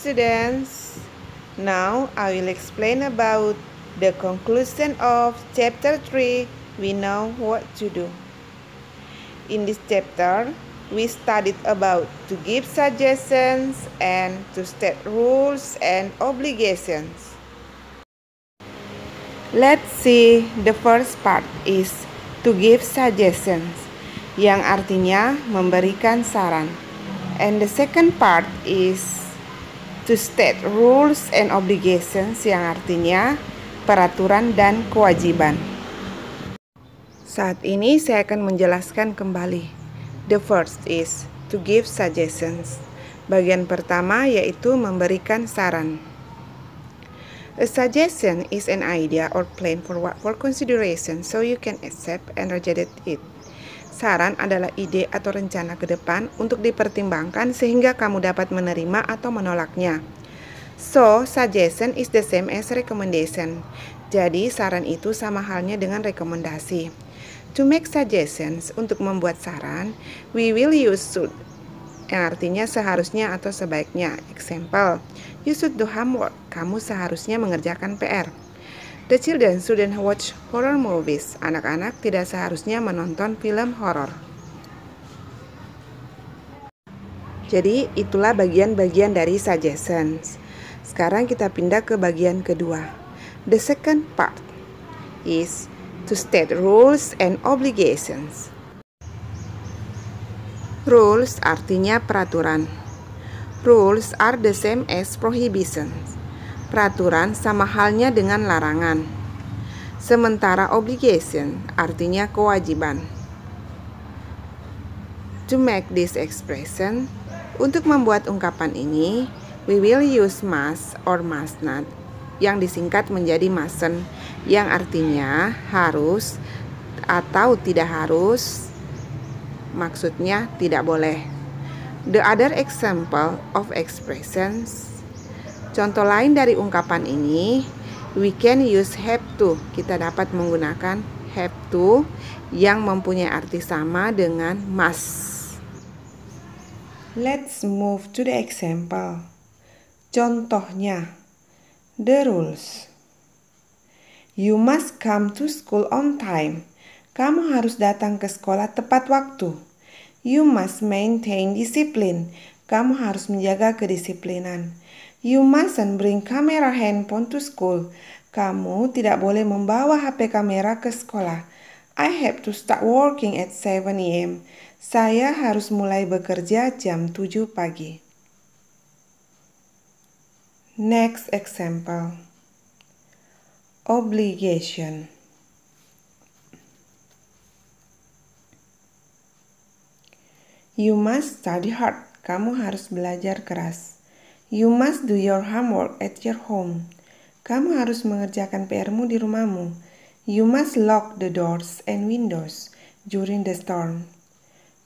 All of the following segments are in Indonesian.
students. Now I will explain about the conclusion of chapter 3. We know what to do. In this chapter, we studied about to give suggestions and to state rules and obligations. Let's see, the first part is to give suggestions, yang artinya memberikan saran. And the second part is to state rules and obligations, yang artinya peraturan dan kewajiban. Saat ini saya akan menjelaskan kembali. The first is to give suggestions. Bagian pertama yaitu memberikan saran. A suggestion is an idea or plan for consideration so you can accept and reject it. Saran adalah ide atau rencana ke depan untuk dipertimbangkan sehingga kamu dapat menerima atau menolaknya. So, suggestion is the same as recommendation. Jadi, saran itu sama halnya dengan rekomendasi. To make suggestions, untuk membuat saran, we will use should, yang artinya seharusnya atau sebaiknya. Example, you should do homework. Kamu seharusnya mengerjakan PR. The children shouldn't watch horror movies. Anak-anak tidak seharusnya menonton film horor. Jadi, itulah bagian-bagian dari suggestions. Sekarang kita pindah ke bagian kedua. The second part is to state rules and obligations. Rules artinya peraturan. Rules are the same as prohibitions. Peraturan sama halnya dengan larangan. Sementara obligation artinya kewajiban. To make this expression, untuk membuat ungkapan ini, we will use must or must not, yang disingkat menjadi mustn't, yang artinya harus atau tidak harus, maksudnya tidak boleh. The other example of expressions, contoh lain dari ungkapan ini, we can use have to. Kita dapat menggunakan have to yang mempunyai arti sama dengan must. Let's move to the example. Contohnya, the rules. You must come to school on time. Kamu harus datang ke sekolah tepat waktu. You must maintain discipline. Kamu harus menjaga kedisiplinan. You mustn't bring camera handphone to school. Kamu tidak boleh membawa HP kamera ke sekolah. I have to start working at 7 a.m. Saya harus mulai bekerja jam 7 pagi. Next example. Obligation. You must study hard. Kamu harus belajar keras. You must do your homework at your home. Kamu harus mengerjakan PR-mu di rumahmu. You must lock the doors and windows during the storm.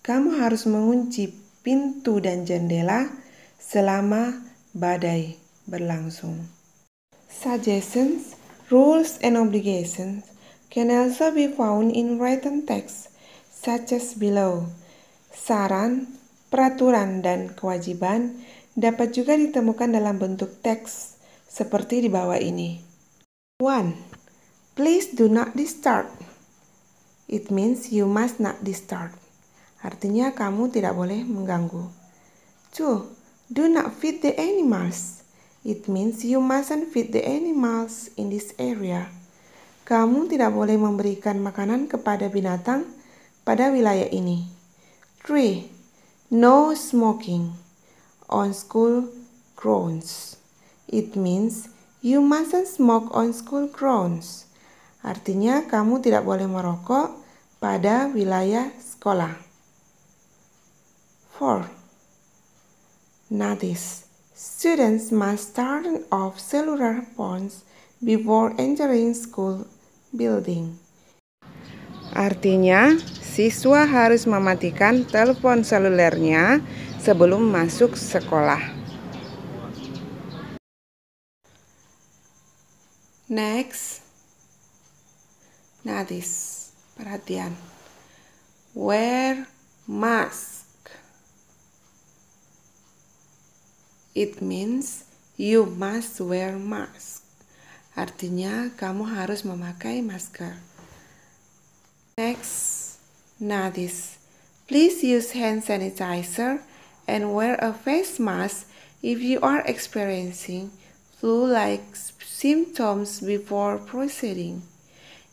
Kamu harus mengunci pintu dan jendela selama badai berlangsung. Suggestions, rules, and obligations can also be found in written text, such as below. Saran, peraturan, dan kewajiban dapat juga ditemukan dalam bentuk teks seperti di bawah ini. 1. Please do not disturb. It means you must not disturb. Artinya kamu tidak boleh mengganggu. 2. Do not feed the animals. It means you mustn't feed the animals in this area. Kamu tidak boleh memberikan makanan kepada binatang pada wilayah ini. 3. No smoking on school grounds. It means you mustn't smoke on school grounds. Artinya kamu tidak boleh merokok pada wilayah sekolah. 4. Notice, students must turn off cellular phones before entering school building. Artinya, siswa harus mematikan telepon selulernya sebelum masuk sekolah. Next, notice, perhatian. Wear mask. It means you must wear mask. Artinya kamu harus memakai masker. Next, notice. Please use hand sanitizer and wear a face mask if you are experiencing flu-like symptoms before proceeding.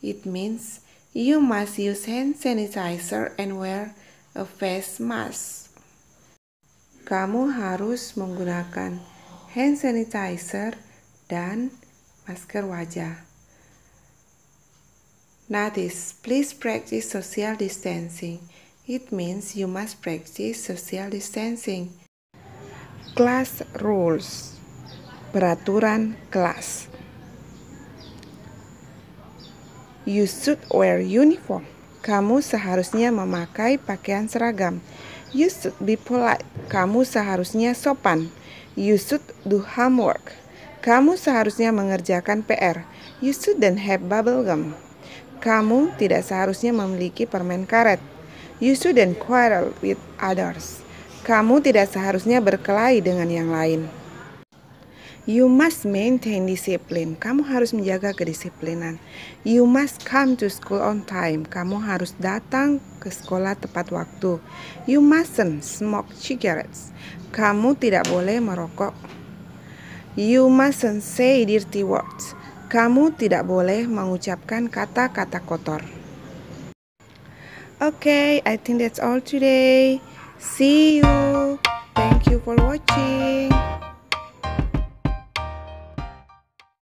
It means you must use hand sanitizer and wear a face mask. Kamu harus menggunakan hand sanitizer dan masker wajah. Notice, please practice social distancing. It means you must practice social distancing. Class rules. Peraturan kelas. You should wear uniform. Kamu seharusnya memakai pakaian seragam. You should be polite. Kamu seharusnya sopan. You should do homework. Kamu seharusnya mengerjakan PR. You shouldn't have bubble gum. Kamu tidak seharusnya memiliki permen karet. You shouldn't quarrel with others. Kamu tidak seharusnya berkelahi dengan yang lain. You must maintain discipline. Kamu harus menjaga kedisiplinan. You must come to school on time. Kamu harus datang ke sekolah tepat waktu. You mustn't smoke cigarettes. Kamu tidak boleh merokok. You mustn't say dirty words. Kamu tidak boleh mengucapkan kata-kata kotor. Okay, I think that's all today. See you. Thank you for watching.